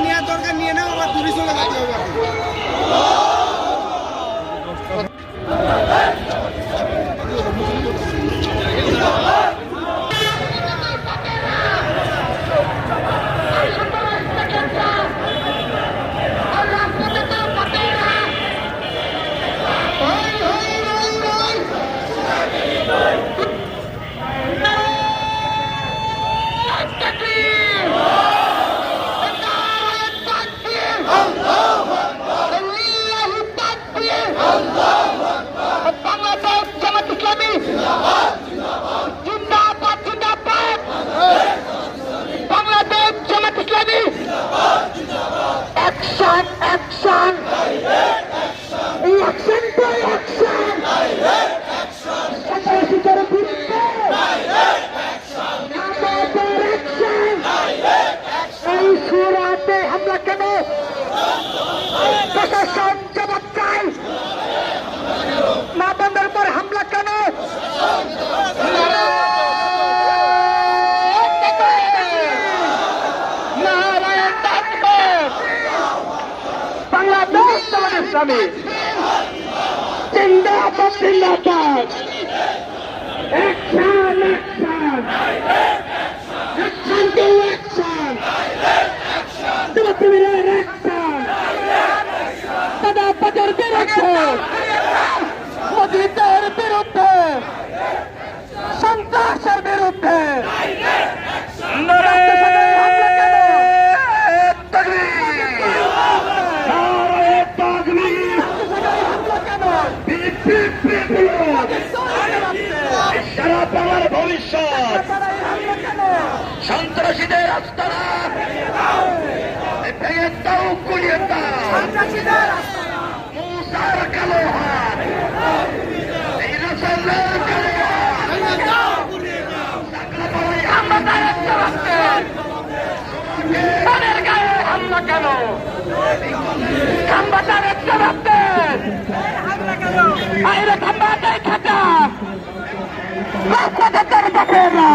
নেওয়ার দরকার নিয়ে নাও, আবার দূরে চলে যেতে হবে। প্রশাসন জবাব চাই। মা বন্ধের পর হামলা কেন? বাংলাদেশ জামাত ইসলামী জিন্দাবাদ জিন্দাবাদ। Action action action to action জনপ্রতিনিধির অ্যাকশন দাদাবাদের বিরুদ্ধে মোদীদের বিরুদ্ধে সন্ত্রাসের বিরুদ্ধে সারা বাংলার ভবিষ্যৎ সন্ত্রাসীদের আস্তানা ভেঙে দাও, গুলিয়ে দাও মুসার কালো হাত, এই রাসূলের কালো হাত গায়ে হামলা কেন? খাম্বাটারের জবাব দেন। খাম্বাটাই খাটা রাজপথের দেখে না।